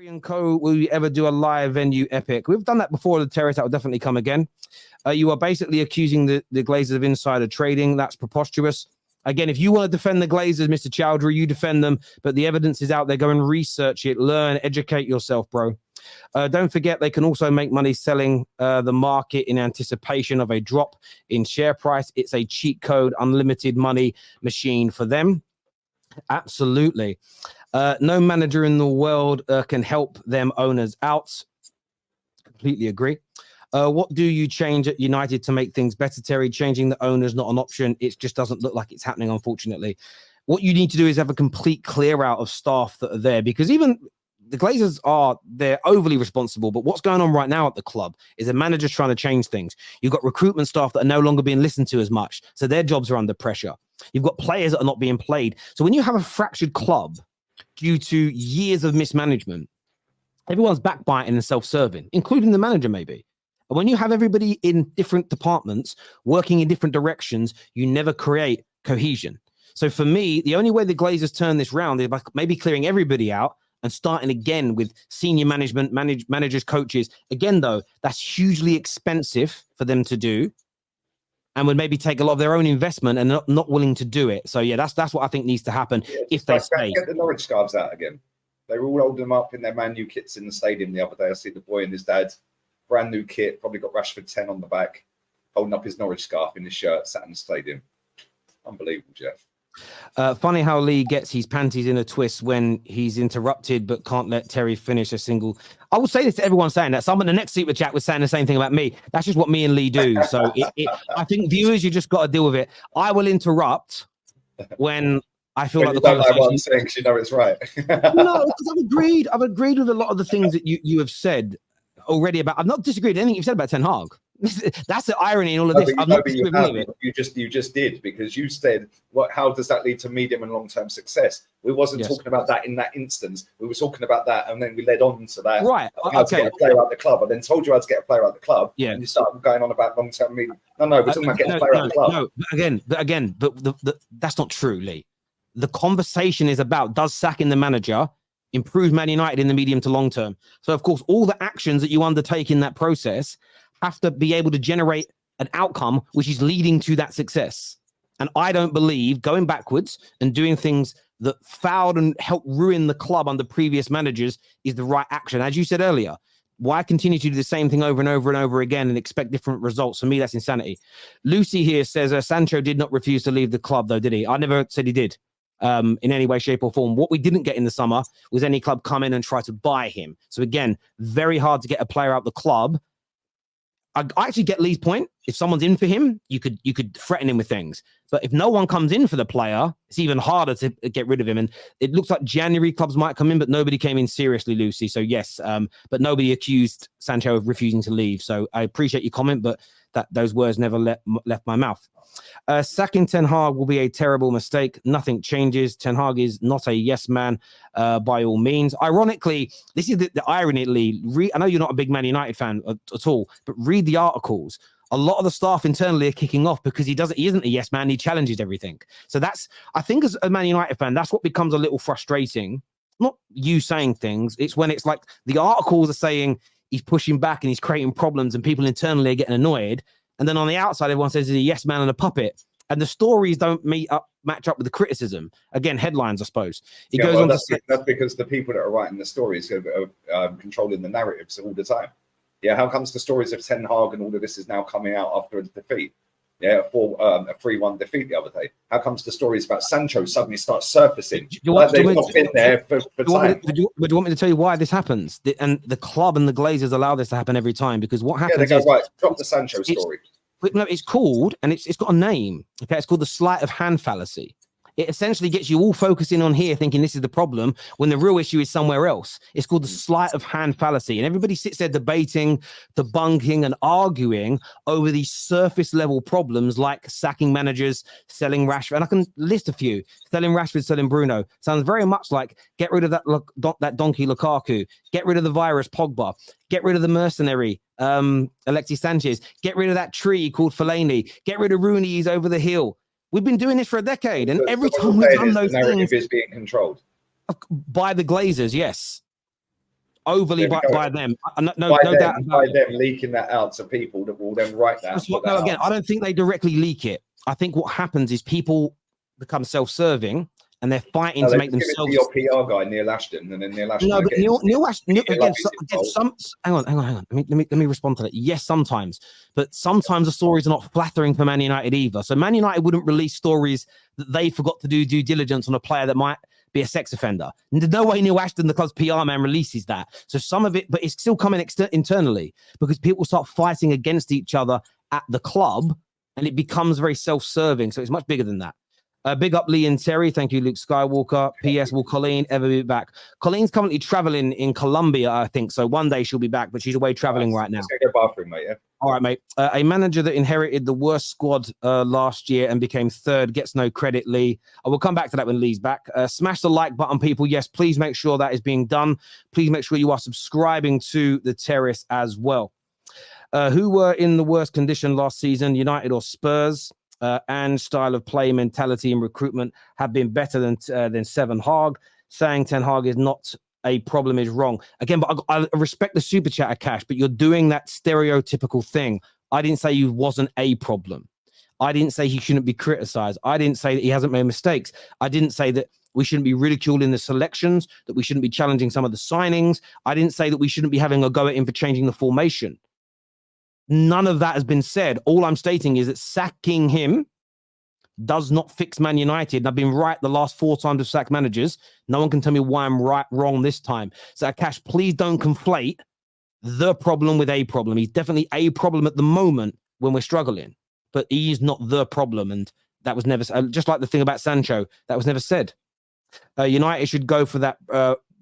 and Co. Will you ever do a live venue epic? We've done that before. The Terrace, that will definitely come again. You are basically accusing the Glazers of insider trading. That's preposterous. Again, if you want to defend the Glazers, Mr. Chowdhury, you defend them. But the evidence is out there. Go and research it, learn, educate yourself, bro. Don't forget, they can also make money selling the market in anticipation of a drop in share price. It's a cheat code, unlimited money machine for them. Absolutely. No manager in the world can help them owners out. Completely agree. What do you change at United to make things better, Terry? Changing the owners, not an option. It just doesn't look like it's happening, unfortunately. What you need to do is have a complete clear out of staff that are there, because even the Glazers they're overly responsible. But what's going on right now at the club is a manager's trying to change things. You've got recruitment staff that are no longer being listened to as much, so their jobs are under pressure. You've got players that are not being played. So when you have a fractured club due to years of mismanagement, everyone's backbiting and self-serving, including the manager maybe. And when you have everybody in different departments working in different directions, you never create cohesion. So for me, the only way the Glazers turn this round is by maybe clearing everybody out and starting again with senior management, managers, coaches. Again, though, that's hugely expensive for them to do and would maybe take a lot of their own investment and not willing to do it. So, yeah, that's what I think needs to happen if they stay. Get the Norwich scarves out again. They were all holding them up in their Man U kits in the stadium the other day. I see the boy and his dad, brand new kit, probably got Rashford 10 on the back, holding up his Norwich scarf in his shirt, sat in the stadium. Unbelievable, Jeff. Funny how Lee gets his panties in a twist when he's interrupted but can't let Terry finish a single. I will say this to everyone saying that. Someone in the next super chat was saying the same thing about me. That's just what me and Lee do. So I think viewers, you just got to deal with it. I will interrupt when I feel like the conversation. Like what I'm saying, because you know it's right. No, because I've agreed with a lot of the things that you have said already about. I've not disagreed with anything you've said about Ten Hag. That's the irony in all of this. You just did, because you said, how does that lead to medium and long-term success? We wasn't talking about that in that instance. We were talking about that, and then we led on to that. Right. How to get a player out the club. I then told you how to get a player out the club. Yeah. And you started going on about long-term medium. No, we're talking about getting a player out the club. No, but that's not true, Lee. The conversation is about, does sacking the manager improve Man United in the medium to long term? So, of course, all the actions that you undertake in that process have to be able to generate an outcome which is leading to that success. And I don't believe going backwards and doing things that fouled and helped ruin the club under previous managers is the right action. As you said earlier, why continue to do the same thing over and over and over again and expect different results? For me, that's insanity. Lucy here says, Sancho did not refuse to leave the club, though, did he? I never said he did. In any way, shape, or form. What we didn't get in the summer was any club come in and try to buy him. So again, very hard to get a player out the club. I actually get Lee's point. If someone's in for him, you could threaten him with things. But if no one comes in for the player, it's even harder to get rid of him. And it looks like January clubs might come in, but nobody came in seriously, Lucy. So yes, but nobody accused Sancho of refusing to leave. So I appreciate your comment, but those words never left my mouth. Sacking Ten Hag will be a terrible mistake. Nothing changes. Ten Hag is not a yes man by all means. Ironically, this is the irony, Lee. I know you're not a big Man United fan at all, but read the articles. A lot of the staff internally are kicking off because he isn't a yes man. He challenges everything. So I think as a Man United fan, that's what becomes a little frustrating. Not you saying things. It's when it's like the articles are saying he's pushing back and he's creating problems and people internally are getting annoyed. And then on the outside, everyone says he's a yes man and a puppet. And the stories don't match up with the criticism. Again, headlines, I suppose. That's because the people that are writing the stories are controlling the narratives all the time. Yeah, how comes the stories of Ten Hag and all of this is now coming out after a defeat? Yeah, for a 3-1 defeat the other day. How comes the stories about Sancho suddenly start surfacing? They've not been there for time. Do you want me to tell you why this happens? And the club and the Glazers allow this to happen every time, because what happens they go, right, drop the Sancho story. It's called, and it's got a name. Okay, it's called the sleight of hand fallacy. It essentially gets you all focusing on here thinking this is the problem when the real issue is somewhere else. It's called the sleight of hand fallacy. And everybody sits there debating, debunking and arguing over these surface level problems like sacking managers, selling Rashford. And I can list a few. Selling Rashford, selling Bruno. Sounds very much like get rid of that donkey Lukaku. Get rid of the virus Pogba. Get rid of the mercenary Alexis Sanchez. Get rid of that tree called Fellaini. Get rid of Rooney, he's over the hill. We've been doing this for a decade, and every time we've done those things, is being controlled by the Glazers. Yes, overly There we go. by them. No by doubt them, about by it. them leaking that out to people that will then write that. No, again, I don't think they directly leak it. I think what happens is people become self-serving and they're fighting No, to they make just give it themselves. to your PR guy, Neil Ashton, and then Neil Ashton. No, but Neil Ashton, again, involved. hang on. Let me respond to that. Yes, sometimes, but sometimes the stories are not flattering for Man United either. So Man United wouldn't release stories that they forgot to do due diligence on a player that might be a sex offender. And there's no way Neil Ashton, the club's PR man, releases that. So some of it, but it's still coming internally because people start fighting against each other at the club, and it becomes very self-serving. So it's much bigger than that. Big up Lee and Terry. Thank you, Luke Skywalker. P.S. Will Colleen ever be back? Colleen's currently traveling in Colombia, I think. So one day she'll be back, but she's away traveling right now. Let's go to the bathroom, mate. Yeah. All right, mate. A manager that inherited the worst squad last year and became third gets no credit, Lee. I will come back to that when Lee's back. Smash the like button, people. Yes, please make sure that is being done. Please make sure you are subscribing to the Terrace as well. Who were in the worst condition last season, United or Spurs? And style of play, mentality, and recruitment have been better than Seven Hag. Saying Ten Hag is not a problem is wrong. Again, but I respect the super chatter, Cash, but you're doing that stereotypical thing. I didn't say he wasn't a problem. I didn't say he shouldn't be criticized. I didn't say that he hasn't made mistakes. I didn't say that we shouldn't be ridiculing the selections, that we shouldn't be challenging some of the signings. I didn't say that we shouldn't be having a go at him for changing the formation. None of that has been said. All I'm stating is that sacking him does not fix Man United. And I've been right the last 4 times of sacked managers. No one can tell me why I'm wrong this time. So, Cash, please don't conflate the problem with a problem. He's definitely a problem at the moment when we're struggling, but he is not the problem. And that was never, just like the thing about Sancho, that was never said. United should go for that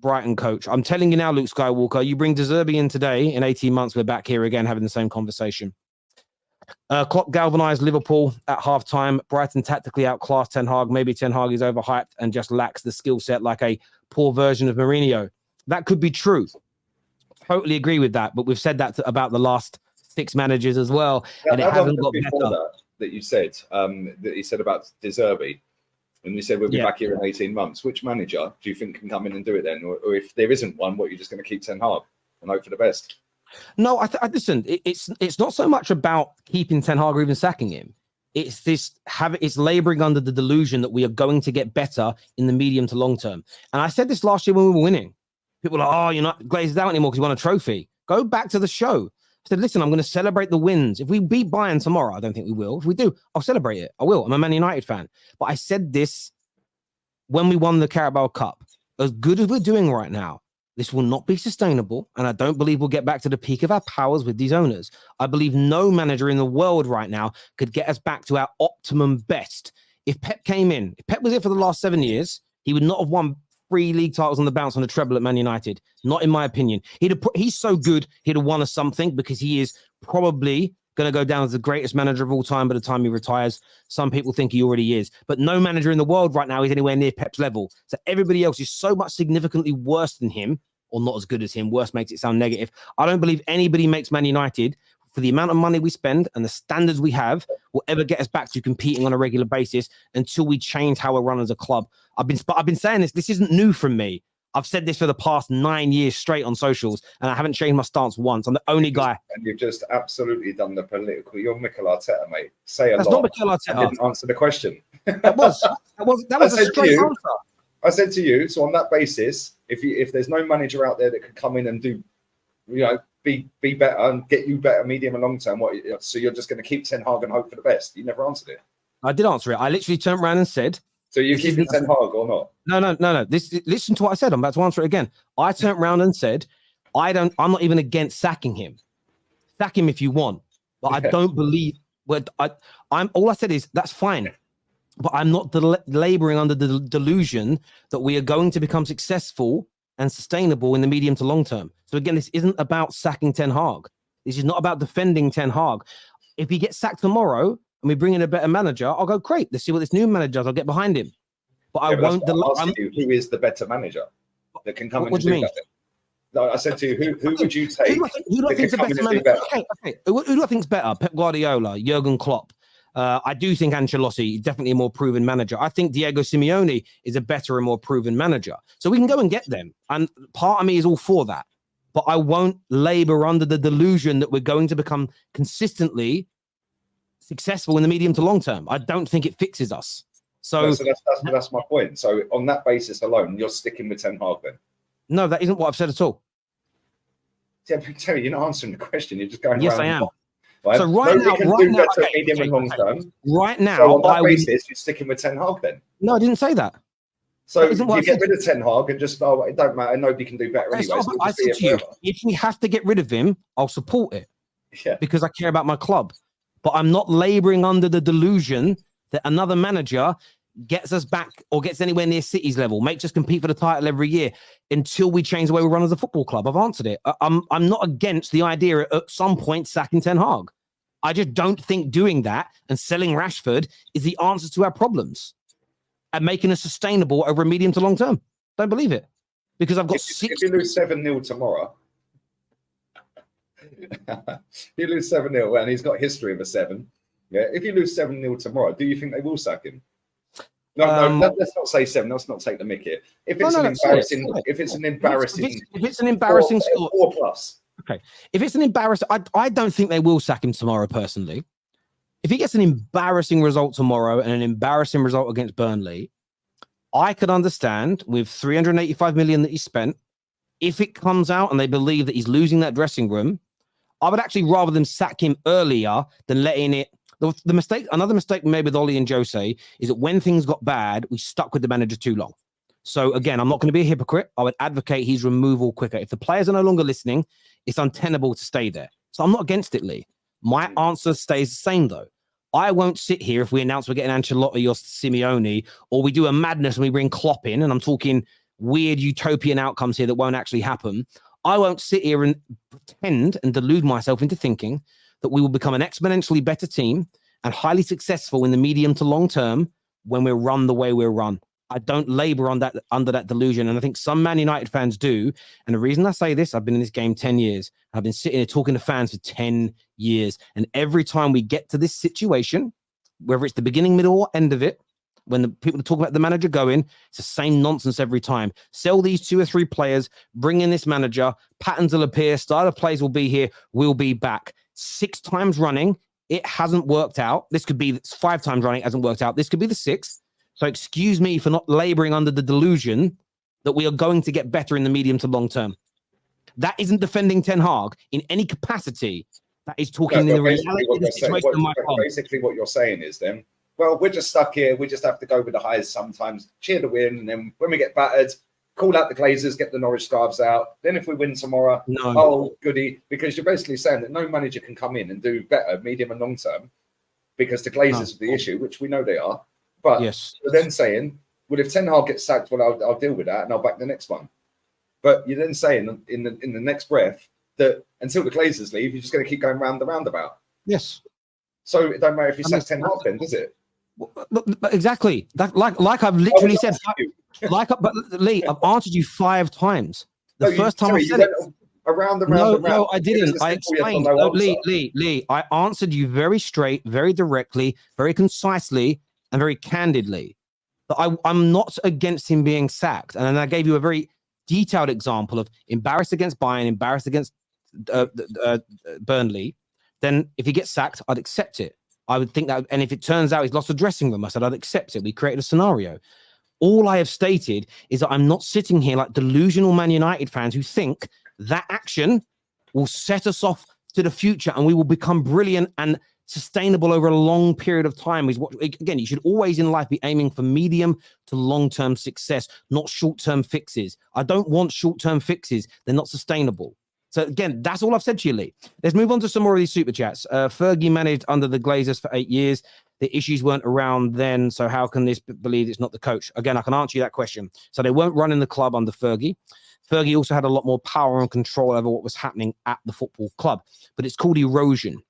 Brighton coach. I'm telling you now, Luke Skywalker, you bring De Zerbi in today, in 18 months, we're back here again having the same conversation. Klopp galvanized Liverpool at halftime. Brighton tactically outclassed Ten Hag. Maybe Ten Hag is overhyped and just lacks the skill set like a poor version of Mourinho. That could be true. Totally agree with that. But we've said that about the last 6 managers as well. And it hasn't got better. That you said, that you said about De Zerbi. And you said we'll be back here in 18 months. Which manager do you think can come in and do it then? Or if there isn't one, what, you're just going to keep Ten Hag and hope for the best? No, I listen. It's not so much about keeping Ten Hag or even sacking him. It's laboring under the delusion that we are going to get better in the medium to long term. And I said this last year when we were winning. People are like, oh, you're not glazed out anymore because you won a trophy. Go back to the show. I said, listen, I'm going to celebrate the wins. If we beat Bayern tomorrow, I don't think we will. If we do, I'll celebrate it. I will. I'm a Man United fan. But I said this when we won the Carabao Cup. As good as we're doing right now, this will not be sustainable. And I don't believe we'll get back to the peak of our powers with these owners. I believe no manager in the world right now could get us back to our optimum best. If Pep came in, if Pep was here for the last 7 years, he would not have won 3 league titles on the bounce on a treble at Man United. Not in my opinion. He's so good, he'd have won us something because he is probably going to go down as the greatest manager of all time by the time he retires. Some people think he already is. But no manager in the world right now is anywhere near Pep's level. So everybody else is so much significantly worse than him, or not as good as him. Worse makes it sound negative. I don't believe anybody makes Man United, for the amount of money we spend and the standards we have, will ever get us back to competing on a regular basis until we change how we run as a club. I've been saying this. This isn't new from me. I've said this for the past 9 years straight on socials, and I haven't changed my stance once. I'm the only guy. And you've just absolutely done the political. You're Mikel Arteta, mate. Say a That's lot. That's not Mikel Arteta. I didn't answer the question. That was a straight answer. I said to you, so on that basis, if there's no manager out there that could come in and do, be better and get you better medium and long term, so you're just going to keep Ten Hag and hope for the best? You never answered it. I did answer it. I literally turned around and said, so you're keeping Ten Hag or not? No. Listen to what I said. I'm about to answer it again. I turned around and said, I'm not even against sacking him. Sack him if you want, but I don't believe. All I said is that's fine, but I'm not laboring under the delusion that we are going to become successful and sustainable in the medium to long term. So again, this isn't about sacking Ten Hag. This is not about defending Ten Hag. If he gets sacked tomorrow and we bring in a better manager, I'll go, great. Let's see what this new manager does. I'll get behind him. But I won't. Who is the better manager that can come in and do that? No, I said to you, who would you take? Who do I think's the better manager? Okay. Who do I think's better? Pep Guardiola, Jurgen Klopp. I do think Ancelotti is definitely a more proven manager. I think Diego Simeone is a better and more proven manager. So we can go and get them. And part of me is all for that. but I won't labor under the delusion that we're going to become consistently successful in the medium to long term. I don't think it fixes us. So that's my point. So on that basis alone, you're sticking with Ten Hag then? No, that isn't what I've said at all. Yeah, but Terry, you're not answering the question. You're just going Yes, around. I am. Right? So right now, medium and long term. Right now, so on that basis, you're sticking with Ten Hag then? No, I didn't say that. So you get rid of Ten Hag and just, oh, it don't matter. Nobody can do better anyway. So I said to you, if we have to get rid of him, I'll support it. Yeah. Because I care about my club. But I'm not laboring under the delusion that another manager gets us back or gets anywhere near City's level, makes us compete for the title every year until we change the way we run as a football club. I've answered it. I'm not against the idea at some point sacking Ten Hag. I just don't think doing that and selling Rashford is the answer to our problems and making us sustainable over a medium to long term. Don't believe it. Because I've got if you lose 7-0 tomorrow, you lose 7-0 and he's got history of a 7. Yeah, if you lose 7-0 tomorrow, do you think they will sack him? No, let's not say 7. Let's not take the mick here. If it's an embarrassing score, 4+. Okay. If it's an embarrassing, I don't think they will sack him tomorrow, personally. If he gets an embarrassing result tomorrow and an embarrassing result against Burnley, I could understand with 385 million that he spent, if it comes out and they believe that he's losing that dressing room, I would actually rather them sack him earlier than letting it. The mistake, another mistake we made with Ollie and Jose is that when things got bad, we stuck with the manager too long. So again, I'm not going to be a hypocrite. I would advocate his removal quicker. If the players are no longer listening, it's untenable to stay there. So I'm not against it, Lee. My answer stays the same, though. I won't sit here if we announce we're getting Ancelotti or Simeone, or we do a madness and we bring Klopp in, and I'm talking weird utopian outcomes here that won't actually happen. I won't sit here and pretend and delude myself into thinking that we will become an exponentially better team and highly successful in the medium to long term when we're run the way we're run. I don't labor on that under that delusion. And I think some Man United fans do. And the reason I say this, I've been in this game 10 years. I've been sitting here talking to fans for 10 years. And every time we get to this situation, whether it's the beginning, middle, or end of it, when the people talk about the manager going, it's the same nonsense every time. Sell these 2 or 3 players, bring in this manager, patterns will appear, starter players will be here, we'll be back. 6 times running, it hasn't worked out. This could be 5 times running, it hasn't worked out. This could be the 6th. So excuse me for not laboring under the delusion that we are going to get better in the medium to long term. That isn't defending Ten Hag in any capacity. That is talking in the reality of the situation of my club. Basically what you're saying is then, well, we're just stuck here. We just have to go with the highs sometimes, cheer the win, and then when we get battered, call out the Glazers, get the Norwich scarves out. Then if we win tomorrow, oh, goody. Because you're basically saying that no manager can come in and do better medium and long term because the Glazers are the issue, which we know they are. But yes, you're then saying, well, if Ten Hag gets sacked, well, I'll deal with that and I'll back the next one. But you're then saying in the next breath that until the Glazers leave, you're just going to keep going round the roundabout. Yes. So it don't matter if you sack Ten Hag then, does it? But exactly. That, like I've literally said, but Lee, I've answered you 5 times. The first time I said it. Around the round. No, I didn't. I explained. Lee, I answered you very straight, very directly, very concisely, and very candidly. But I'm not against him being sacked. And then I gave you a very detailed example of embarrassed against Bayern, embarrassed against Burnley. Then if he gets sacked, I'd accept it. I would think that, and if it turns out he's lost a dressing room, I said I'd accept it. We created a scenario. All I have stated is that I'm not sitting here like delusional Man United fans who think that action will set us off to the future and we will become brilliant and sustainable over a long period of time. Is what, again, you should always in life be aiming for medium to long-term success, not short-term fixes. I don't want short-term fixes. They're not sustainable. So again, that's all I've said to you, Lee. Let's move on to some more of these super chats. Fergie managed under the Glazers for 8 years. The issues weren't around then, so how can this believe it's not the coach? Again, I can answer you that question. So they weren't running the club under Fergie. Fergie also had a lot more power and control over what was happening at the football club. But it's called erosion.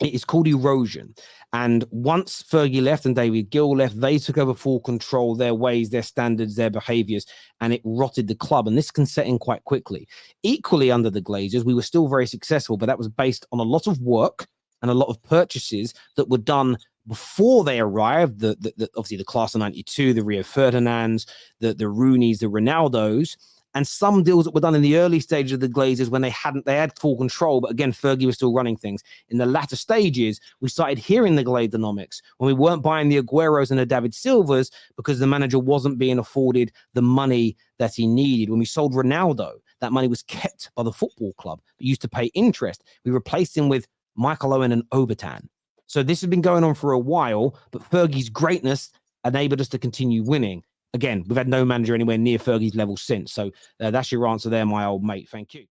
It is called erosion. And once Fergie left and David Gill left, they took over full control, their ways, their standards, their behaviors, and it rotted the club. And this can set in quite quickly. Equally under the Glazers, we were still very successful, but that was based on a lot of work and a lot of purchases that were done before they arrived. Obviously the class of 92, the Rio Ferdinands, the Rooneys, the Ronaldos. and some deals that were done in the early stages of the Glazers when they had full control, but again, Fergie was still running things. In the latter stages, we started hearing the Gladenomics when we weren't buying the Agueros and the David Silvas because the manager wasn't being afforded the money that he needed. When we sold Ronaldo, that money was kept by the football club, but used to pay interest. We replaced him with Michael Owen and Obertan. So this has been going on for a while, but Fergie's greatness enabled us to continue winning. Again, we've had no manager anywhere near Fergie's level since. So that's your answer there, my old mate. Thank you.